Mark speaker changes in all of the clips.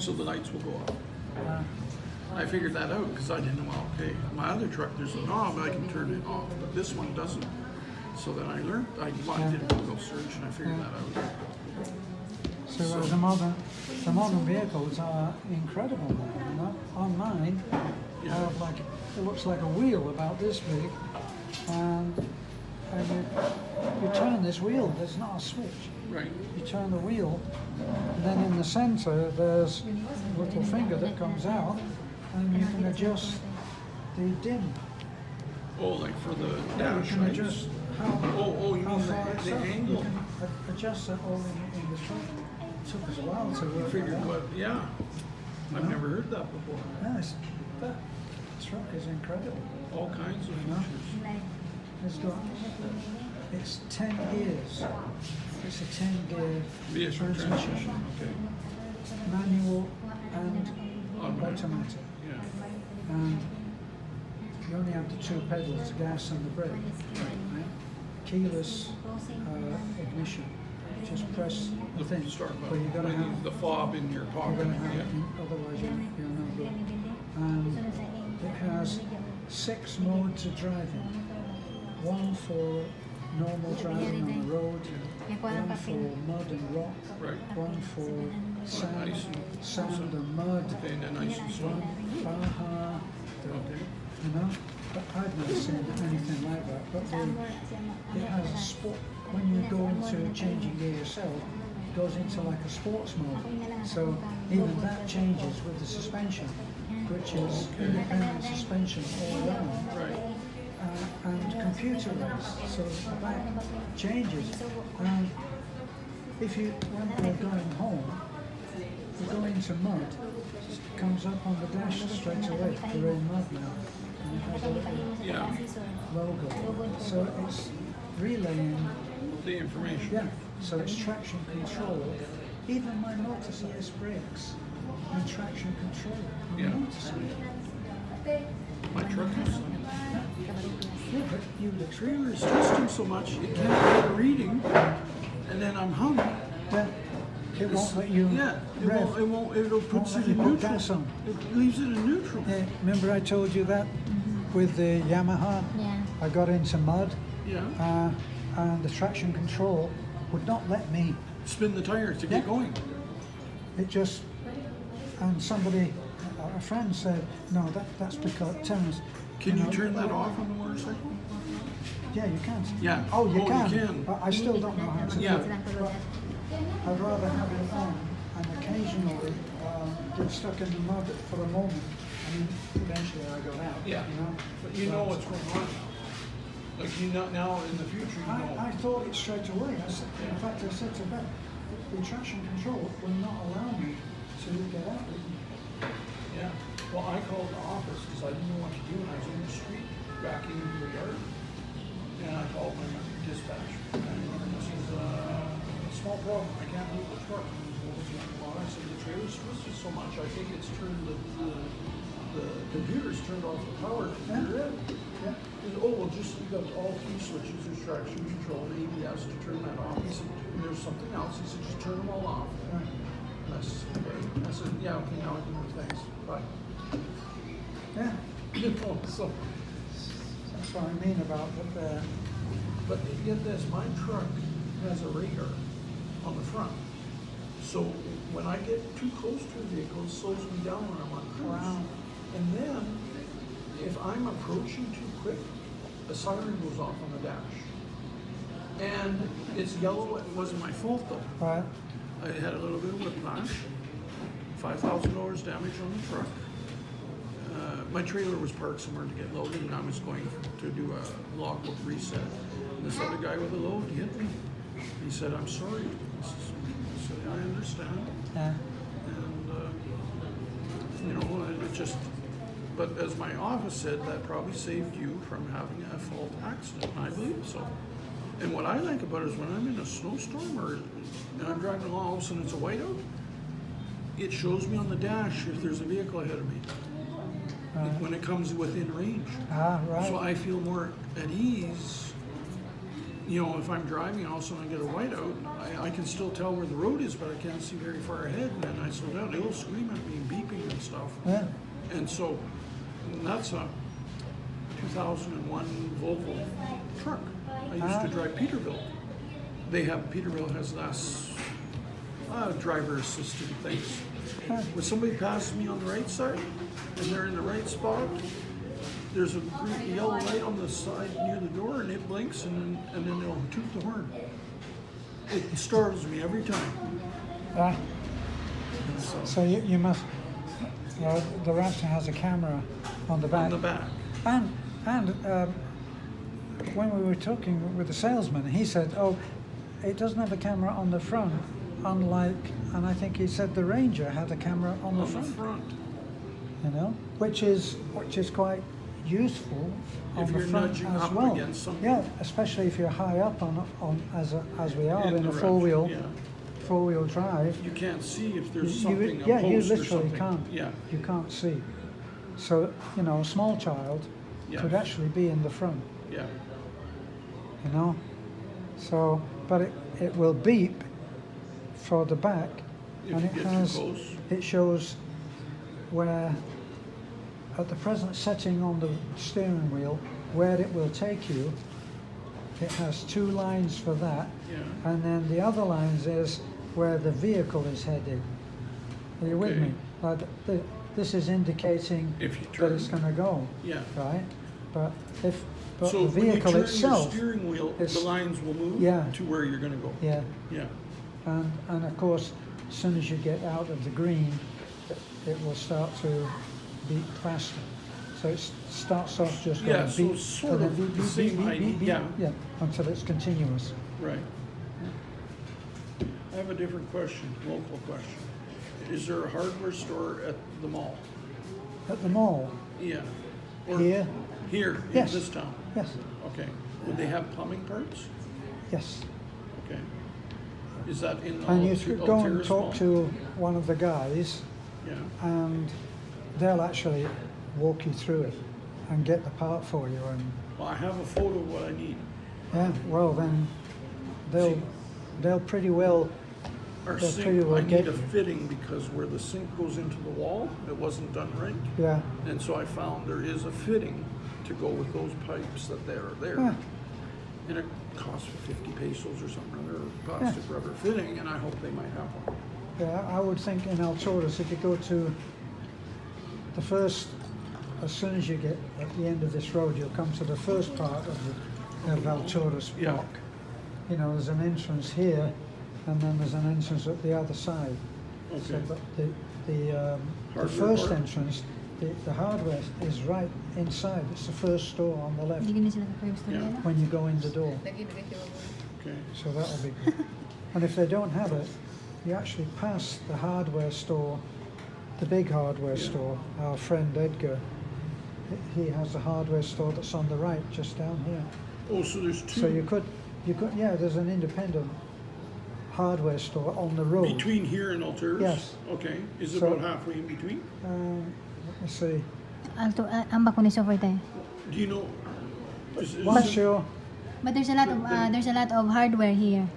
Speaker 1: so the lights will go off.
Speaker 2: Uh,
Speaker 1: I figured that out because I didn't know, well, okay, my other truck, there's a knob, I can turn it off, but this one doesn't. So then I learned, I did a Google search and I figured that out.
Speaker 2: so the modern vehicles are incredible now, you know. On mine, I have like, it looks like a wheel about this big, and you turn this wheel, there's not a switch.
Speaker 1: Right.
Speaker 2: You turn the wheel, and then in the center there's a little finger that comes out, and you can adjust the dim.
Speaker 1: Oh, like for the
Speaker 2: You
Speaker 1: dash,
Speaker 2: can
Speaker 1: right?
Speaker 2: adjust how,
Speaker 1: You
Speaker 2: how
Speaker 1: mean
Speaker 2: far
Speaker 1: the
Speaker 2: it's up. You
Speaker 1: angle?
Speaker 2: can adjust that all in the truck. It took us a while to
Speaker 1: You
Speaker 2: work
Speaker 1: figured
Speaker 2: that out.
Speaker 1: what, yeah. I've never heard that before.
Speaker 2: Yes, that truck is incredible.
Speaker 1: All kinds of
Speaker 2: No.
Speaker 1: features.
Speaker 2: It's got, it's 10 gears. It's a 10-gear
Speaker 1: Vehicle transmission, okay.
Speaker 2: manual and
Speaker 1: Automatic.
Speaker 2: automatic.
Speaker 1: Yeah.
Speaker 2: And you only have the two pedals, the gas and the brake. Right? Keyless ignition. Just press the thing.
Speaker 1: Start
Speaker 2: But you're
Speaker 1: button,
Speaker 2: going to
Speaker 1: like
Speaker 2: have
Speaker 1: the fob in your
Speaker 2: You're
Speaker 1: pocket.
Speaker 2: going to have
Speaker 1: Yeah.
Speaker 2: it, otherwise you're no good. And it has 6 modes of driving. One for normal driving on the road, one for mud and rock,
Speaker 1: Right.
Speaker 2: one for sand,
Speaker 1: Ice and
Speaker 2: sand and mud,
Speaker 1: Okay, and then ice and snow.
Speaker 2: one Baja,
Speaker 1: Okay.
Speaker 2: you know. But I've never seen anything like that. But it has a sport. When you go into changing gear yourself, it goes into like a sports mode. So even that changes with the suspension, which is independent suspension all around.
Speaker 1: Right.
Speaker 2: And computerized, so the back changes. And if you, when we're going home, you go into mud, it comes up on the dash straight away. You're in mud now, and it has a little
Speaker 1: Yeah.
Speaker 2: logo. So it's relaying,
Speaker 1: The information.
Speaker 2: yeah. So it's traction control. Even my motorcycle brakes and traction control. On the
Speaker 1: Yeah.
Speaker 2: motorcycle.
Speaker 1: My truck is.
Speaker 2: Yeah, but you
Speaker 1: The trailer is twisting so much it can't get a reading, and then I'm hung.
Speaker 2: yeah, it won't let you
Speaker 1: Yeah,
Speaker 2: rev.
Speaker 1: it'll put
Speaker 2: let
Speaker 1: it
Speaker 2: you
Speaker 1: in
Speaker 2: put
Speaker 1: neutral.
Speaker 2: gas on.
Speaker 1: It leaves it in neutral.
Speaker 2: Yeah, remember I told you that with the Yamaha?
Speaker 3: Yeah.
Speaker 2: I got into mud
Speaker 1: Yeah.
Speaker 2: and the traction control would not let me.
Speaker 1: Spin the tires to get
Speaker 2: Yeah.
Speaker 1: going.
Speaker 2: It just, and somebody, a friend said, no, that's because, Terence.
Speaker 1: Can you
Speaker 2: know,
Speaker 1: turn that off on the motorcycle?
Speaker 2: Yeah, you can.
Speaker 1: Yeah.
Speaker 2: Oh, you
Speaker 1: Oh, you
Speaker 2: can.
Speaker 1: can.
Speaker 2: But I still don't know how to
Speaker 1: Yeah.
Speaker 2: do it. But I'd rather have it on and occasionally get stuck in the mud for a moment. I mean, eventually I go out.
Speaker 1: Yeah.
Speaker 2: You know?
Speaker 1: But you know what's going on now. Like you know now in the future you know.
Speaker 2: I thought it straight away. In fact, I said to Beth, the traction control will not allow me to get out.
Speaker 1: Yeah. Well, I called the office because I didn't know what to do, and I was in the street backing into the yard, and I called my dispatch. And this is a small problem. I can't move the truck. Well, I said the trailer's twisted so much. I think it's turned the computer's turned off the power.
Speaker 2: Yeah. Yeah.
Speaker 1: He said, oh, well, just you got all 3 switches. There's traction control and ABS to turn that off. He said, and there's something else. He said, just turn them all off.
Speaker 2: Right.
Speaker 1: And I said, okay. I said, yeah, okay, now I can do things. Bye.
Speaker 2: Yeah.
Speaker 1: You know, so,
Speaker 2: That's what I mean about the.
Speaker 1: but get this, my truck has a radar on the front. So when I get too close to a vehicle, it slows me down when I'm on cruise.
Speaker 2: Wow.
Speaker 1: And then, if I'm approaching too quick, a siren goes off on the dash. And it's yellow, it wasn't my fault though.
Speaker 2: Right.
Speaker 1: I had a little bit of whiplash, $5,000 damage on the truck. My trailer was parked somewhere to get loaded, and I was going to do a logbook reset. And this other guy with a load hit me. He said, "I'm sorry." I said, "I understand."
Speaker 2: Yeah.
Speaker 1: And you know, it just. But as my office said, that probably saved you from having a fault accident. And I believe so. And what I like about it is when I'm in a snowstorm or and I'm driving along, all of a sudden it's a whiteout. It shows me on the dash if there's a vehicle ahead of me. When it comes within range.
Speaker 2: Ah, right.
Speaker 1: So I feel more at ease, you know, if I'm driving, all of a sudden I get a whiteout, I can still tell where the road is, but I can't see very far ahead, and then I slow down. It'll scream at me, beeping and stuff.
Speaker 2: Yeah.
Speaker 1: And so that's a 2001 Volvo truck. I used to drive Peterbilt. Peterbilt has less driver assisted things. When somebody passes me on the right side and they're in the right spot, there's a yellow light on the side near the door, and it blinks, and then they'll toot the horn. It startles me every time.
Speaker 2: So you must. Well, the Raptor has a camera on the back.
Speaker 1: On the back.
Speaker 2: And when we were talking with the salesman, he said, "Oh, it doesn't have a camera on the front, unlike." And I think he said the Ranger had a camera on the front. You know, which is quite useful on
Speaker 1: If
Speaker 2: the
Speaker 1: you're
Speaker 2: front
Speaker 1: nudging
Speaker 2: as
Speaker 1: up
Speaker 2: well.
Speaker 1: against something.
Speaker 2: Yeah, especially if you're high up on as we are in
Speaker 1: the
Speaker 2: a
Speaker 1: Raptor,
Speaker 2: four-wheel drive.
Speaker 1: You can't see if there's
Speaker 2: You
Speaker 1: something,
Speaker 2: you
Speaker 1: a post or
Speaker 2: literally
Speaker 1: something.
Speaker 2: can't.
Speaker 1: Yeah.
Speaker 2: You can't see. So you know, a small child could actually be in the front.
Speaker 1: Yeah.
Speaker 2: You know, so but it will beep for the back,
Speaker 1: If
Speaker 2: and
Speaker 1: you
Speaker 2: it
Speaker 1: get too
Speaker 2: has
Speaker 1: close.
Speaker 2: it shows where at the present setting on the steering wheel where it will take you. It has two lines for that,
Speaker 1: Yeah.
Speaker 2: and then the other lines is where the vehicle is headed. Are you with
Speaker 1: Okay.
Speaker 2: me? Like this is indicating
Speaker 1: If you
Speaker 2: that
Speaker 1: turn.
Speaker 2: it's going to go,
Speaker 1: Yeah.
Speaker 2: right? But
Speaker 1: So
Speaker 2: the
Speaker 1: when you
Speaker 2: vehicle
Speaker 1: turn
Speaker 2: itself,
Speaker 1: your steering wheel, the
Speaker 2: is-
Speaker 1: lines will move
Speaker 2: Yeah.
Speaker 1: to where you're going to go.
Speaker 2: yeah,
Speaker 1: Yeah.
Speaker 2: and of course, as soon as you get out of the green, it will start to beat faster. So it starts off just going
Speaker 1: Yeah, so
Speaker 2: beep,
Speaker 1: it's sort
Speaker 2: and then
Speaker 1: of
Speaker 2: beep,
Speaker 1: the
Speaker 2: beep,
Speaker 1: same
Speaker 2: beep, beep,
Speaker 1: idea,
Speaker 2: beep,
Speaker 1: yeah.
Speaker 2: yeah, until it's continuous.
Speaker 1: Right. I have a different question, local question. Is there a hardware store at the mall?
Speaker 2: At the mall,
Speaker 1: Yeah. Or
Speaker 2: here,
Speaker 1: Here,
Speaker 2: Yes.
Speaker 1: in this town?
Speaker 2: yes,
Speaker 1: Okay. Would they have plumbing parts?
Speaker 2: yes.
Speaker 1: Okay. Is that in
Speaker 2: And you
Speaker 1: Alter-
Speaker 2: could go and
Speaker 1: Alteris
Speaker 2: talk
Speaker 1: Mall?
Speaker 2: to one of the guys,
Speaker 1: Yeah.
Speaker 2: and they'll actually walk you through it and get the part for you. And
Speaker 1: Well, I have a photo of what I need.
Speaker 2: yeah, well then they'll pretty well.
Speaker 1: Our
Speaker 2: They'll
Speaker 1: sink,
Speaker 2: pretty well
Speaker 1: I need
Speaker 2: get-
Speaker 1: a fitting because where the sink goes into the wall, it wasn't done right.
Speaker 2: Yeah,
Speaker 1: And so I found there is a fitting to go with those pipes that are there.
Speaker 2: Yeah.
Speaker 1: And it costs 50 pesos or something, or other plastic rubber fitting, and I hope they might have one.
Speaker 2: yeah. I would think in Alturas, if you go to the first, as soon as you get at the end of this road, you'll come to the first part of Alturas
Speaker 1: Yeah.
Speaker 2: block. You know, there's an entrance here, and then there's an entrance at the other side. So,
Speaker 1: Okay.
Speaker 2: but the
Speaker 1: Hardware
Speaker 2: first
Speaker 1: part?
Speaker 2: entrance, the hardware is right inside. It's the first store on the left
Speaker 3: Hindi na sila sa store
Speaker 1: Yeah.
Speaker 3: nila.
Speaker 2: when you go in the door.
Speaker 1: Okay.
Speaker 2: So that'll be good. And if they don't have it, you actually pass the hardware store, the big hardware
Speaker 1: Yeah.
Speaker 2: store. Our friend Edgar, he has a hardware store that's on the right, just down here.
Speaker 1: Oh, so there's two
Speaker 2: So you could, yeah, there's an independent hardware store on the road.
Speaker 1: between here and Alteris?
Speaker 2: Yes.
Speaker 1: Okay. Is it
Speaker 2: So-
Speaker 1: about halfway in between?
Speaker 2: Let me see.
Speaker 3: Alto, ang bako ni software tayo.
Speaker 1: Do you know? Is
Speaker 2: Once
Speaker 1: it
Speaker 2: you're,
Speaker 3: But there's a lot of hardware here.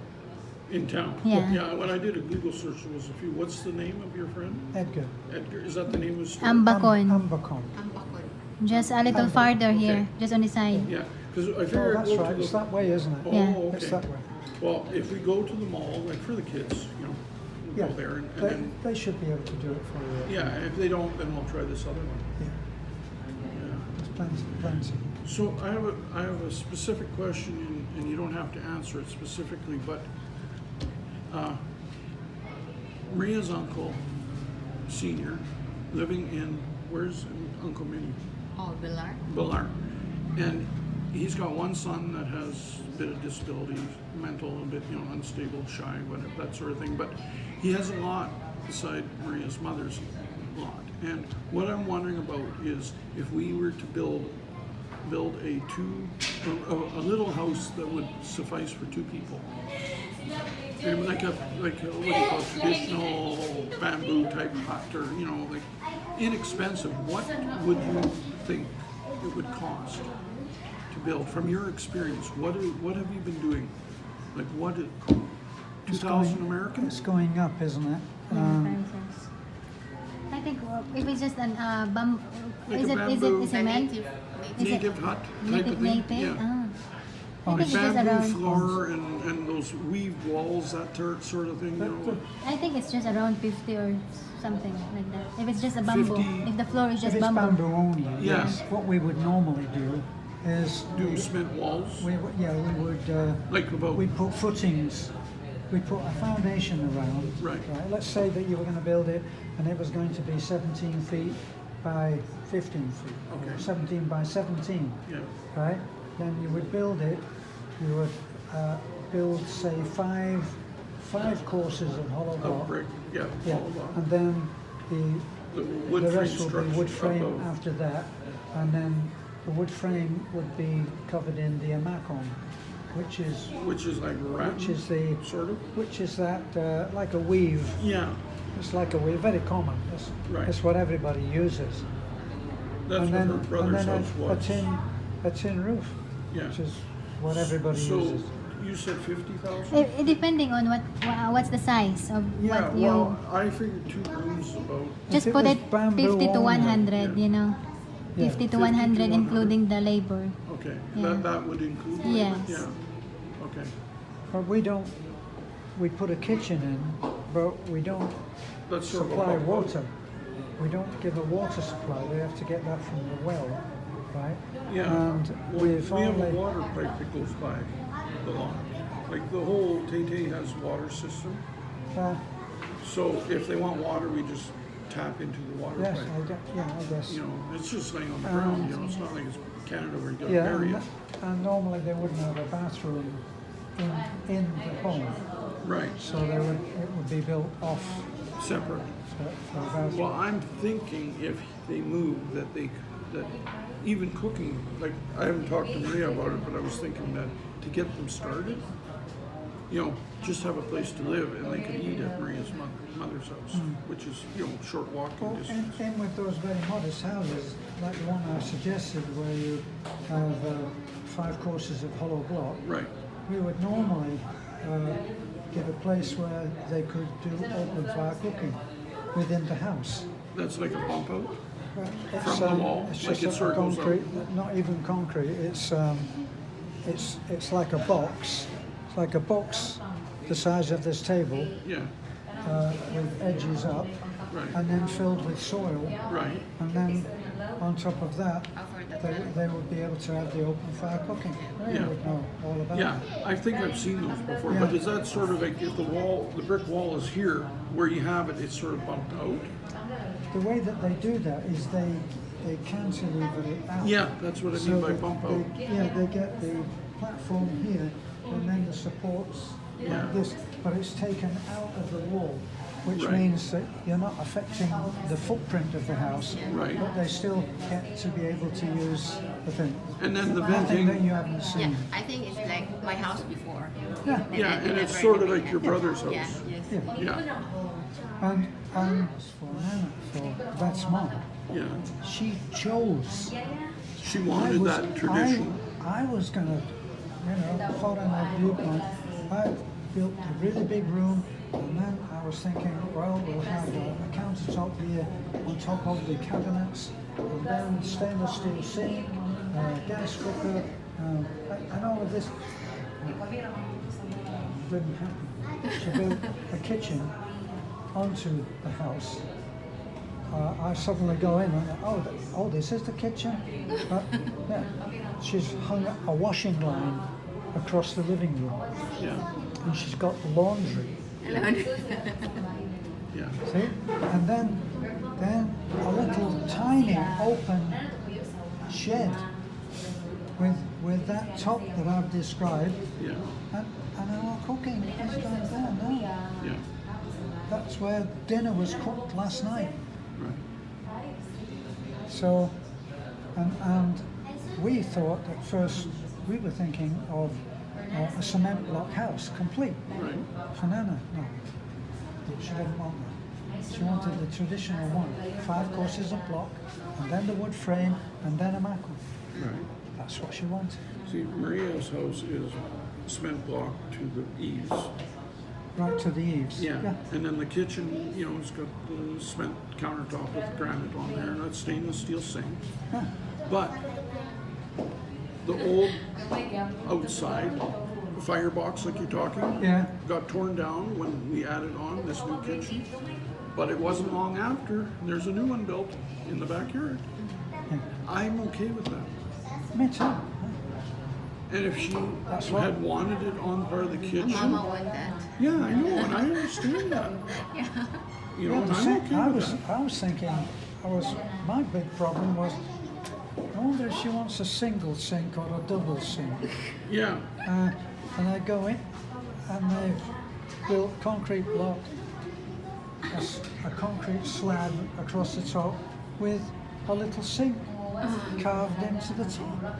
Speaker 1: in town?
Speaker 3: Yeah.
Speaker 1: Yeah. When I did a Google search, there was a few. What's the name of your friend?
Speaker 2: Edgar.
Speaker 1: Edgar. Is that the name of the store?
Speaker 3: Ambacon.
Speaker 2: Ambacon.
Speaker 3: Just a little farther here,
Speaker 1: Okay.
Speaker 3: just on the side.
Speaker 1: Yeah. Because I
Speaker 2: Oh,
Speaker 1: figured
Speaker 2: that's
Speaker 1: go
Speaker 2: right.
Speaker 1: to
Speaker 2: It's
Speaker 1: the.
Speaker 2: that way, isn't it?
Speaker 1: Oh,
Speaker 3: Yeah.
Speaker 1: okay.
Speaker 2: It's that way.
Speaker 1: Well, if we go to the mall, like for the kids, you know, we'll
Speaker 2: Yeah.
Speaker 1: go there and
Speaker 2: They,
Speaker 1: then.
Speaker 2: they should be able to do it for you.
Speaker 1: Yeah, if they don't, then we'll try this other one.
Speaker 2: Yeah.
Speaker 1: Yeah.
Speaker 2: There's plenty.
Speaker 1: So I have a specific question, and you don't have to answer it specifically, but Maria's uncle, senior, living in, where's Uncle Minnie?
Speaker 4: Oh, Villar?
Speaker 1: Villar. And he's got one son that has a bit of disability, mental, a bit, you know, unstable, shy, whatever, that sort of thing. But he has a lot beside Maria's mother's lot. And what I'm wondering about is if we were to build a little house that would suffice for two people. And like a what do you call it, traditional bamboo type hut, or you know, like inexpensive. What would you think it would cost to build? From your experience, what have you been doing? Like what? 2,000 American?
Speaker 2: It's going up, isn't it?
Speaker 3: Prices. I think if it's just an
Speaker 1: Like
Speaker 3: is
Speaker 1: a
Speaker 3: it
Speaker 1: bamboo-
Speaker 3: cement? Is it
Speaker 1: Native hut type
Speaker 3: native
Speaker 1: of thing?
Speaker 3: native?
Speaker 1: Yeah.
Speaker 3: Ah. I
Speaker 2: Oh,
Speaker 3: think it's just
Speaker 1: Bamboo
Speaker 3: around.
Speaker 1: floor and those weaved walls, that sort of thing, you know?
Speaker 3: I think it's just around 50 or something like that. If it's just a bamboo,
Speaker 1: 50.
Speaker 3: if the floor is
Speaker 2: If
Speaker 3: just
Speaker 2: it's
Speaker 3: bamboo.
Speaker 2: bamboo only,
Speaker 1: Yes.
Speaker 2: what we would normally do is
Speaker 1: Do cement walls?
Speaker 2: we would
Speaker 1: Like about,
Speaker 2: we put footings, we put a foundation around.
Speaker 1: Right.
Speaker 2: Let's say that you were going to build it and it was going to be 17 feet by 15 feet,
Speaker 1: Okay.
Speaker 2: 17 by 17,
Speaker 1: yeah,
Speaker 2: right? Then you would build it, you would build, say, five courses of hollow
Speaker 1: of
Speaker 2: block.
Speaker 1: brick, yeah,
Speaker 2: Yeah,
Speaker 1: all along.
Speaker 2: and then
Speaker 1: The
Speaker 2: the
Speaker 1: wood frame
Speaker 2: rest will be
Speaker 1: structure
Speaker 2: wood frame
Speaker 1: above.
Speaker 2: after that, and then the wood frame would be covered in the amacon, which is
Speaker 1: Which is like rattan,
Speaker 2: which is the
Speaker 1: sort of?
Speaker 2: which is that like a weave.
Speaker 1: Yeah,
Speaker 2: It's like a weave, very common.
Speaker 1: Right.
Speaker 2: That's what everybody uses.
Speaker 1: that's
Speaker 2: and
Speaker 1: what
Speaker 2: then
Speaker 1: her brother's house
Speaker 2: a
Speaker 1: was.
Speaker 2: tin roof,
Speaker 1: Yeah.
Speaker 2: which is what everybody
Speaker 1: So,
Speaker 2: uses.
Speaker 1: you said 50,000?
Speaker 3: Depending on what's the size of
Speaker 1: Yeah,
Speaker 3: what you.
Speaker 1: well, I figured 2 rooms about,
Speaker 3: Just
Speaker 2: If it
Speaker 3: put
Speaker 2: was
Speaker 3: it
Speaker 2: bamboo
Speaker 3: 50 to
Speaker 2: only,
Speaker 3: 100, you know.
Speaker 2: Yeah,
Speaker 3: 50 to
Speaker 1: 50 to
Speaker 3: 100
Speaker 1: 100.
Speaker 3: including the labor.
Speaker 1: okay,
Speaker 3: Yeah.
Speaker 1: that would include labor?
Speaker 3: Yes.
Speaker 1: Yeah, okay.
Speaker 2: But we put a kitchen in, but we don't
Speaker 1: That's sort of a
Speaker 2: supply
Speaker 1: bump out.
Speaker 2: water. We don't give a water supply. We have to get that from the well, right?
Speaker 1: Yeah,
Speaker 2: And
Speaker 1: well,
Speaker 2: we've
Speaker 1: we have a
Speaker 2: only
Speaker 1: water pipe that goes by the lawn. Like the whole Tay has water system,
Speaker 2: uh,
Speaker 1: so if they want water, we just tap into the water
Speaker 2: yes,
Speaker 1: pipe.
Speaker 2: I guess.
Speaker 1: You know, it's just laying on the ground, you know, it's not like it's Canada where you gotta
Speaker 2: Yeah,
Speaker 1: bury
Speaker 2: and,
Speaker 1: it.
Speaker 2: and normally they wouldn't have a bathroom in the home,
Speaker 1: Right,
Speaker 2: so it would be built off
Speaker 1: separate.
Speaker 2: for a bathroom.
Speaker 1: Well, I'm thinking if they move, that even cooking, like, I haven't talked to Maria about it, but I was thinking that to get them started, you know, just have a place to live and they could eat at Maria's mother's house, which is, you know, short walking
Speaker 2: Well,
Speaker 1: distance.
Speaker 2: and with those very modest houses, like the one I suggested, where you have 5 courses of hollow block,
Speaker 1: Right,
Speaker 2: we would normally give a place where they could do open fire cooking within the house.
Speaker 1: that's like a bump out?
Speaker 2: It's,
Speaker 1: From the wall?
Speaker 2: it's
Speaker 1: Like
Speaker 2: just
Speaker 1: it
Speaker 2: a
Speaker 1: sort of goes
Speaker 2: concrete, not even concrete. It's like a box. It's like a box the size of this table,
Speaker 1: Yeah,
Speaker 2: with edges up,
Speaker 1: right,
Speaker 2: and then filled with soil.
Speaker 1: right.
Speaker 2: And then on top of that, they would be able to have the open fire cooking. They
Speaker 1: Yeah.
Speaker 2: would know all about
Speaker 1: Yeah,
Speaker 2: it.
Speaker 1: I think I've seen those before,
Speaker 2: Yeah.
Speaker 1: but is that sort of like if the brick wall is here, where you have it, it's sort of bumped out?
Speaker 2: The way that they do that is they cantilever it out.
Speaker 1: Yeah, that's what I mean by
Speaker 2: that
Speaker 1: bump out.
Speaker 2: they get the platform here and then the supports
Speaker 1: Yeah.
Speaker 2: like this, but it's taken out of the wall, which
Speaker 1: Right.
Speaker 2: means that you're not affecting the footprint of the house,
Speaker 1: Right.
Speaker 2: but they still get to be able to use the thing.
Speaker 1: And then the
Speaker 2: Nothing
Speaker 1: venting.
Speaker 2: that you haven't
Speaker 4: Yeah,
Speaker 2: seen.
Speaker 4: I think it's like my house before.
Speaker 2: Yeah,
Speaker 1: Yeah,
Speaker 4: then
Speaker 1: and it's
Speaker 4: never
Speaker 1: sort of
Speaker 4: really
Speaker 1: like your
Speaker 4: had-
Speaker 1: brother's
Speaker 4: Yeah,
Speaker 1: house.
Speaker 4: yes.
Speaker 2: yeah.
Speaker 1: Yeah,
Speaker 2: And for Nana, for that's mom,
Speaker 1: yeah.
Speaker 2: she chose.
Speaker 1: She wanted that tradition.
Speaker 2: I was gonna, thought in my viewpoint, I built a really big room, and then I was thinking, well, we'll have a countertop here on top of the cabinets, and then stainless steel sink, gas cooker, and all of this. Didn't happen. She built a kitchen onto the house. I suddenly go in and oh, this is the kitchen. Yeah, she's hung a washing line across the living room,
Speaker 1: Yeah,
Speaker 2: and she's got the laundry.
Speaker 1: yeah.
Speaker 2: See, and then a little tiny open shed with that top that I've described,
Speaker 1: Yeah,
Speaker 2: and our cooking is done there now.
Speaker 1: yeah,
Speaker 2: That's where dinner was cooked last night.
Speaker 1: right.
Speaker 2: So, and we thought at first, we were thinking of a cement block house, complete.
Speaker 1: Right.
Speaker 2: For Nana, no. She didn't want that. She wanted the traditional one, 5 courses of block, and then the wood frame, and then a mackerel.
Speaker 1: Right.
Speaker 2: that's what she wanted.
Speaker 1: See, Maria's house is cement block to the eaves.
Speaker 2: Right to the eaves.
Speaker 1: Yeah. And then the kitchen, you know, it's got the cement countertop with granite on there, and a stainless steel sink.
Speaker 2: Huh.
Speaker 1: But the old outside firebox, like you're talking,
Speaker 2: Yeah.
Speaker 1: got torn down when we added on this new kitchen. But it wasn't long after, there's a new one built in the backyard.
Speaker 2: Yeah.
Speaker 1: I'm okay with that.
Speaker 2: Me too.
Speaker 1: And if she
Speaker 2: That's what-
Speaker 1: had wanted it on part of the kitchen,
Speaker 4: Mama want that.
Speaker 1: yeah, I know, and I understand that.
Speaker 4: Yeah.
Speaker 1: You know,
Speaker 2: Yeah,
Speaker 1: and
Speaker 2: the
Speaker 1: I'm
Speaker 2: same-
Speaker 1: okay
Speaker 2: I
Speaker 1: with
Speaker 2: was
Speaker 1: that.
Speaker 2: I was thinking my big problem was I wonder if she wants a single sink or a double sink.
Speaker 1: Yeah,
Speaker 2: And I go in and they've built concrete block, a concrete slab across the top with a little sink carved into the top.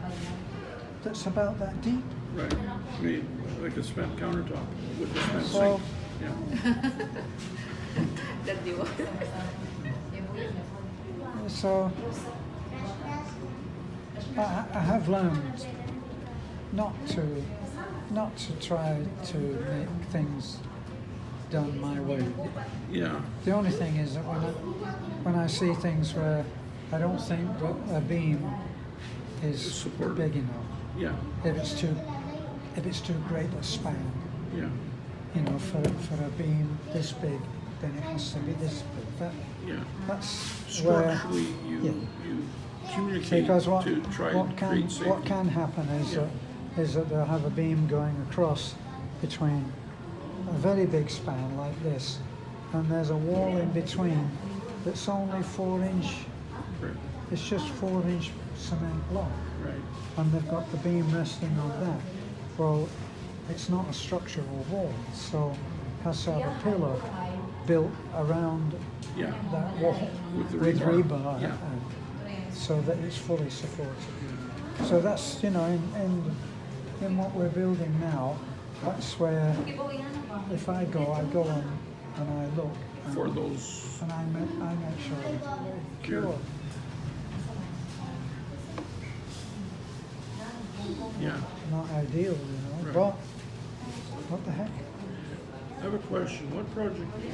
Speaker 2: That's about that deep.
Speaker 1: right. Made like a cement countertop with the cement
Speaker 2: So-
Speaker 1: sink. Yeah.
Speaker 4: That they want.
Speaker 2: So I have learned not to try to make things done my way.
Speaker 1: Yeah.
Speaker 2: The only thing is that when I see things where I don't think that a beam is
Speaker 1: Supportive.
Speaker 2: big enough,
Speaker 1: Yeah.
Speaker 2: if it's too great a span,
Speaker 1: Yeah.
Speaker 2: you know, for a beam this big, then it has to be this big.
Speaker 1: Yeah.
Speaker 2: That's where.
Speaker 1: Structurally, you
Speaker 2: Yeah.
Speaker 1: you communicate
Speaker 2: Because what,
Speaker 1: to try
Speaker 2: what
Speaker 1: and
Speaker 2: can
Speaker 1: create safety.
Speaker 2: what can happen
Speaker 1: Yeah.
Speaker 2: is that they'll have a beam going across between a very big span like this, and there's a wall in between that's only 4 inch.
Speaker 1: Right.
Speaker 2: It's just 4 inch cement block,
Speaker 1: Right.
Speaker 2: and they've got the beam resting on that. Well, it's not a structural wall, so it has to have a pillar built around
Speaker 1: Yeah.
Speaker 2: that wall
Speaker 1: With the
Speaker 2: with
Speaker 1: rebar.
Speaker 2: rebar,
Speaker 1: Yeah.
Speaker 2: so that it's fully supported. So that's, you know, in what we're building now, that's where if I go and I look
Speaker 1: For those.
Speaker 2: and I make sure it's very
Speaker 1: Pure.
Speaker 2: pure.
Speaker 1: Yeah.
Speaker 2: Not ideal, you know,
Speaker 1: Right.
Speaker 2: but what the heck?
Speaker 1: I have a question.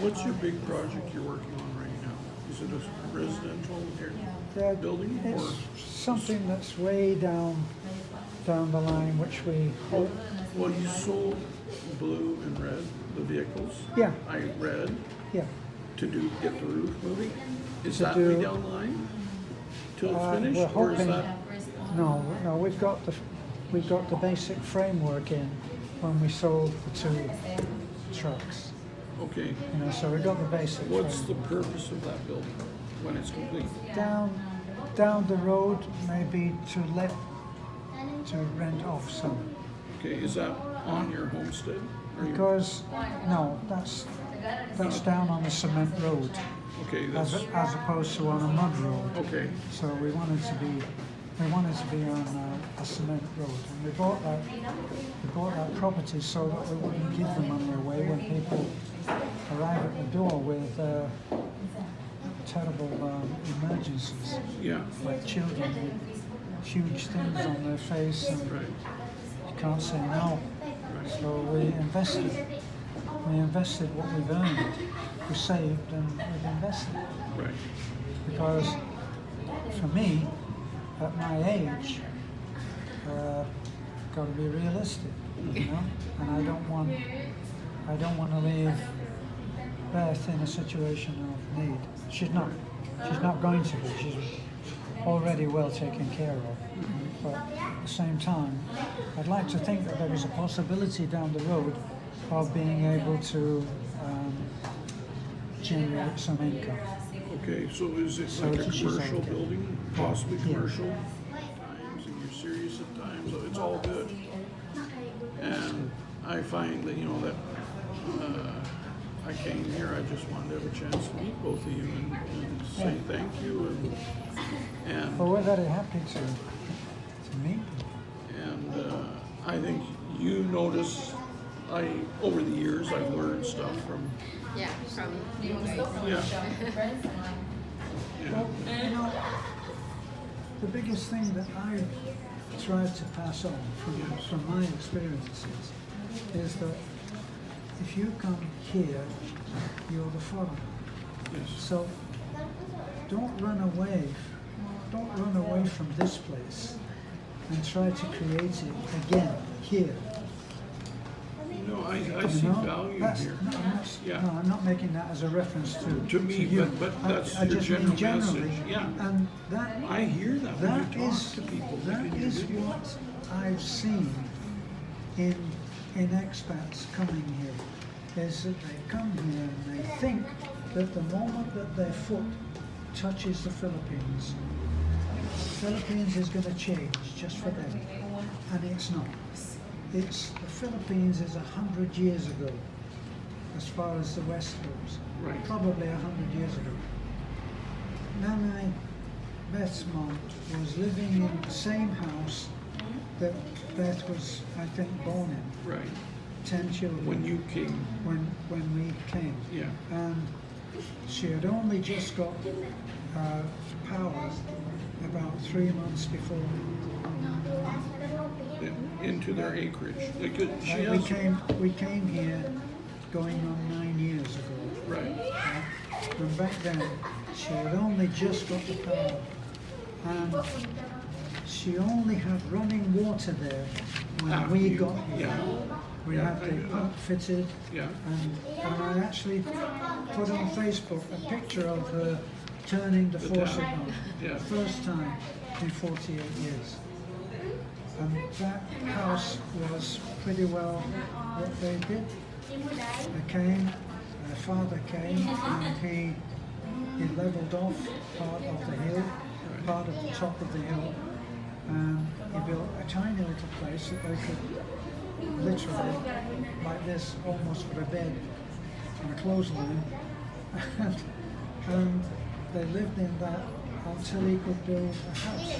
Speaker 1: What's your big project you're working on right now? Is it a residential
Speaker 2: Yeah,
Speaker 1: building
Speaker 2: it's
Speaker 1: or?
Speaker 2: something that's way down the line, which we hope.
Speaker 1: Well, you sold blue and red, the vehicles.
Speaker 2: Yeah.
Speaker 1: I read
Speaker 2: Yeah.
Speaker 1: to get the roof moving. Is
Speaker 2: To
Speaker 1: that
Speaker 2: do-
Speaker 1: way down the line? Till it's
Speaker 2: We're
Speaker 1: finished? Or is
Speaker 2: hoping.
Speaker 1: that?
Speaker 2: No, we've got the basic framework in when we sold the 2 trucks.
Speaker 1: Okay.
Speaker 2: You know, so we got the basic.
Speaker 1: What's the
Speaker 2: framework.
Speaker 1: purpose of that building when it's complete?
Speaker 2: Down the road, maybe to rent off some.
Speaker 1: Okay, is that on your homestead? Are you-
Speaker 2: Because no, that's down on the cement road
Speaker 1: Okay,
Speaker 2: as
Speaker 1: that's,
Speaker 2: as opposed to on a mud road.
Speaker 1: okay,
Speaker 2: So we wanted to be on a cement road, and we bought that property so that we wouldn't give them on their way when people arrive at the door with terrible emergencies,
Speaker 1: yeah,
Speaker 2: like children with huge things on their face and
Speaker 1: right,
Speaker 2: you can't say no.
Speaker 1: right,
Speaker 2: So we invested what we've earned, we saved and we've invested.
Speaker 1: right,
Speaker 2: Because for me, at my age, got to be realistic, you know. And I don't want to leave Beth in a situation of need. She's not going to be. She's already well taken care of. But at the same time, I'd like to think that there is a possibility down the road of being able to generate some income.
Speaker 1: okay, so is it
Speaker 2: So
Speaker 1: like a
Speaker 2: that she's
Speaker 1: commercial
Speaker 2: okay.
Speaker 1: building, possibly
Speaker 2: Yeah.
Speaker 1: commercial? Times, and you're serious at times, so it's all good. And I find that, you know, that, I came here, I just wanted to have a chance to meet both of you and say thank you and
Speaker 2: But we're very happy to meet you.
Speaker 1: And I think you notice, over the years, I've learned stuff from,
Speaker 4: Yeah, from you guys.
Speaker 1: yeah. Yeah.
Speaker 2: You know, the biggest thing that tried to pass on from my experiences is that if you come here, you're the foreigner.
Speaker 1: Yes.
Speaker 2: So don't run away. Don't run away from this place and try to create it again here.
Speaker 1: No, I
Speaker 2: You
Speaker 1: see
Speaker 2: know?
Speaker 1: value
Speaker 2: That's-
Speaker 1: here.
Speaker 2: No, I'm not,
Speaker 1: Yeah.
Speaker 2: no, I'm not making that as a reference to
Speaker 1: me,
Speaker 2: you.
Speaker 1: but
Speaker 2: I-
Speaker 1: that's
Speaker 2: I
Speaker 1: your
Speaker 2: just mean
Speaker 1: general
Speaker 2: generally,
Speaker 1: message, yeah.
Speaker 2: And that
Speaker 1: I hear that when
Speaker 2: that
Speaker 1: you talk
Speaker 2: is
Speaker 1: to people.
Speaker 2: that
Speaker 1: in your
Speaker 2: is
Speaker 1: videos.
Speaker 2: what I've seen in expats coming here, is that they come here and they think that the moment that their foot touches the Philippines is going to change just for them, and it's not. It's the Philippines is 100 years ago, as far as the West goes.
Speaker 1: Right.
Speaker 2: Probably 100 years ago. Nanai Beth's mom was living in the same house that Beth was, I think, born in.
Speaker 1: Right.
Speaker 2: 10 children.
Speaker 1: When you came,
Speaker 2: when we came.
Speaker 1: yeah.
Speaker 2: And she had only just got power about 3 months before.
Speaker 1: Into their acreage. Like, she
Speaker 2: we
Speaker 1: has,
Speaker 2: came here going on 9 years ago.
Speaker 1: right.
Speaker 2: And back then, she had only just got the power. And she only had running water there when we got here.
Speaker 1: Yeah.
Speaker 2: We
Speaker 1: Yeah,
Speaker 2: had the
Speaker 1: I know.
Speaker 2: pump fitted.
Speaker 1: Yeah.
Speaker 2: And I actually put on Facebook a picture of her turning the faucet
Speaker 1: tap.
Speaker 2: on.
Speaker 1: Yeah.
Speaker 2: First time in 48 years. And that house was pretty well what they did. They came, their father came, and he levelled off part of the hill, part of the top of the hill, and he built a tiny little place that they could literally, like this, almost for a bed and a clothesline, and they lived in that until he could build a house.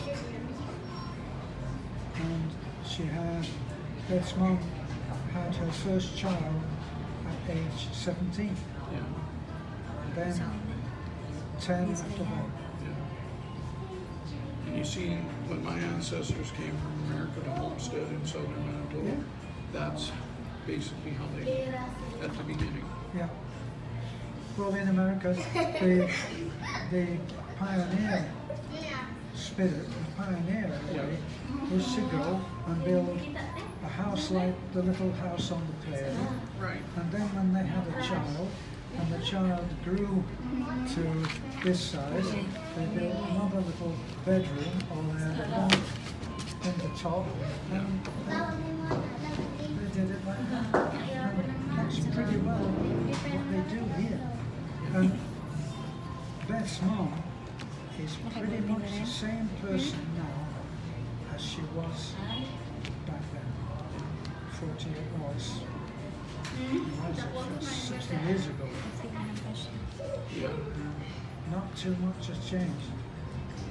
Speaker 2: And she had, Beth's mom had her first child at age 17,
Speaker 1: Yeah.
Speaker 2: and then 10 after that.
Speaker 1: Yeah. And you see, when my ancestors came from America to Homestead in southern Manitoba, that's basically how they, at the beginning.
Speaker 2: Yeah. Well, in America, the pioneer spirit, the pioneer way, was to go and build a house like the little house on the prairie.
Speaker 1: Right.
Speaker 2: And then when they had a child, and the child grew to this size, they built another little bedroom, or they had a bunk in the top, and they did it like that. And that's pretty well what they do here. And Beth's mom is pretty much the same person now as she was back then. 48 was 60 years ago.
Speaker 1: Yeah.
Speaker 2: Not too much has changed.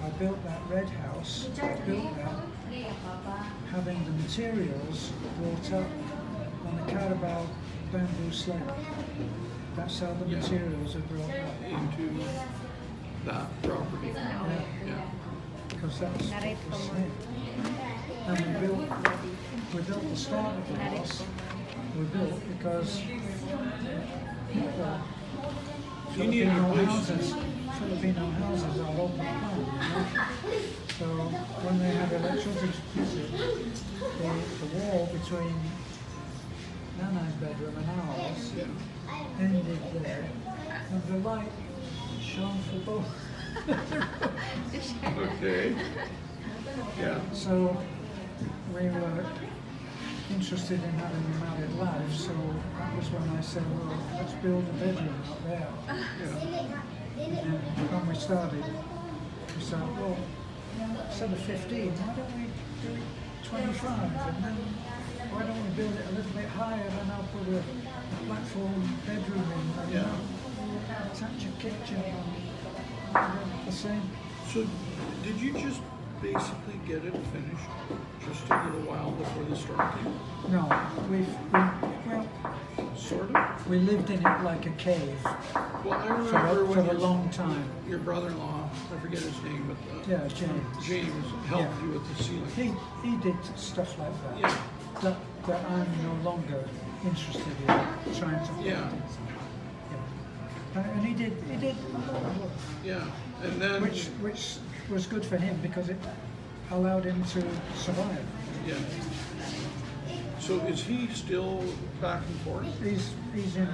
Speaker 2: I built that red house, I built that having the materials brought up on a Carabao bamboo sled. That's how the materials are brought up.
Speaker 1: Into that property. Yeah.
Speaker 2: Because that's what was here. And we built the start of the house. We built because
Speaker 1: You need a place.
Speaker 2: Filipino houses are open plan, you know? So when they had electricity, the wall between Nana's bedroom and ours ended there, and the light shone for both.
Speaker 1: Okay. Yeah.
Speaker 2: So we were interested in having a married life, so that was when I said, well, let's build a bedroom up there.
Speaker 1: Yeah.
Speaker 2: And when we started, we said, well, instead of 15, why don't we do it 25? And then why don't we build it a little bit higher, and I'll put a platform bedroom in, and
Speaker 1: Yeah.
Speaker 2: attach a kitchen and the same.
Speaker 1: So, did you just basically get it finished just a little while before the storm came?
Speaker 2: No, well,
Speaker 1: sort of.
Speaker 2: We lived in it like a cave
Speaker 1: Well, I
Speaker 2: for
Speaker 1: remember
Speaker 2: a,
Speaker 1: when
Speaker 2: for a long time.
Speaker 1: your brother-in-law, I forget his name, but
Speaker 2: Yeah, James.
Speaker 1: James helped
Speaker 2: Yeah.
Speaker 1: you with the ceiling.
Speaker 2: He did stuff like that.
Speaker 1: Yeah.
Speaker 2: That I'm no longer interested in trying to.
Speaker 1: Yeah.
Speaker 2: Yeah. And he did a lot of work,
Speaker 1: Yeah, and then
Speaker 2: which was good for him because it allowed him to survive.
Speaker 1: yeah. So is he still back and forth?
Speaker 2: He's in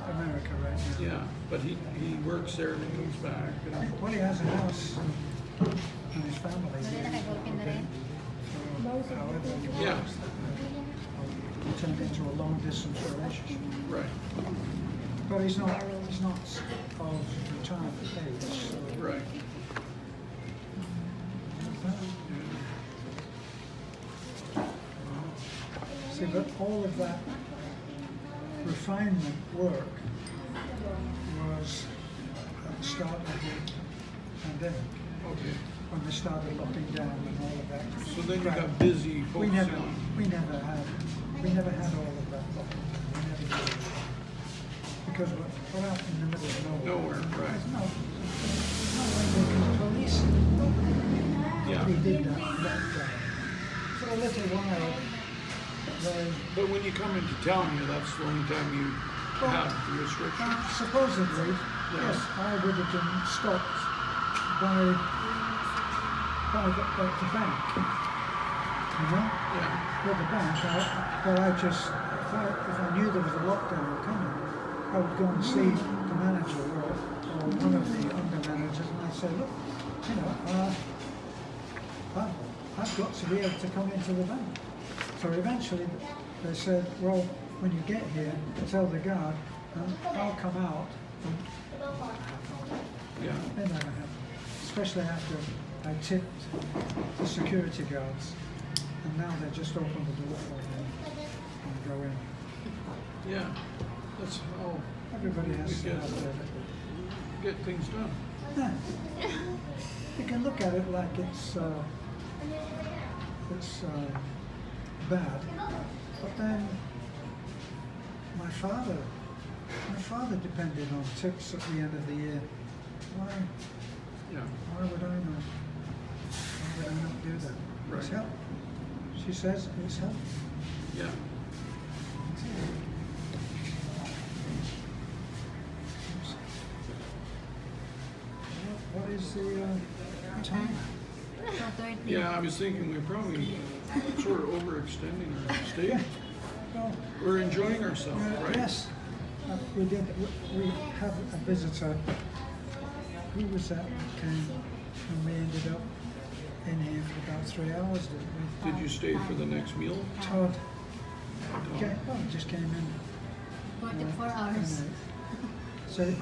Speaker 2: America right now.
Speaker 1: Yeah, but he works there and he moves back. And,
Speaker 2: Well, he has a house and his family.
Speaker 3: Wala na kay Golpin na rin.
Speaker 2: So, however, he
Speaker 1: Yeah.
Speaker 2: works, it turned into a long distance relationship.
Speaker 1: right,
Speaker 2: But he's not of retirement age. So,
Speaker 1: right.
Speaker 2: see, but all of that refinement work was at the start of the pandemic,
Speaker 1: Okay.
Speaker 2: when they started locking down and all of that.
Speaker 1: So then you
Speaker 2: Right.
Speaker 1: got busy
Speaker 2: We
Speaker 1: focusing
Speaker 2: never,
Speaker 1: on.
Speaker 2: we never had, we never had all of that locking down. We never did. Because we're out in the middle of nowhere.
Speaker 1: Nowhere, right.
Speaker 2: There's no way they can police it.
Speaker 1: Yeah.
Speaker 2: They did that lockdown. For a little while, they
Speaker 1: But when you come into town here, that's the only time you have the restrictions.
Speaker 2: supposedly, yes, I would have been stopped by the bank. You know?
Speaker 1: Yeah,
Speaker 2: With the bank, but I just, if I knew there was a lockdown coming, I would go and see the manager or one of the under managers and I'd say, look, you know, I've got to be able to come into the bank. So eventually they said, well, when you get here, tell the guard, I'll come out.
Speaker 1: yeah,
Speaker 2: They never happened, especially after I tipped the security guards. And now they just open the door for me and go in.
Speaker 1: yeah. That's how
Speaker 2: Everybody has
Speaker 1: we
Speaker 2: to have their...
Speaker 1: get things done.
Speaker 2: Yeah. You can look at it like it's bad, but then my father depended on tips at the end of the year. Why
Speaker 1: Yeah,
Speaker 2: would I not? Why would I not do that? It's
Speaker 1: Right.
Speaker 2: help. She says it's help.
Speaker 1: yeah.
Speaker 2: What is the time?
Speaker 3: 2:30.
Speaker 1: Yeah, I was thinking we're probably sort of overextending our stay.
Speaker 2: Well,
Speaker 1: We're enjoying ourselves, right?
Speaker 2: yes, we did. We have a visitor. Who was that that came and we ended up in here for about 3 hours, didn't we?
Speaker 1: Did you stay for the next meal?
Speaker 2: Todd.
Speaker 1: Tom?
Speaker 2: Okay, well, he just came in.
Speaker 3: 44 hours.
Speaker 2: So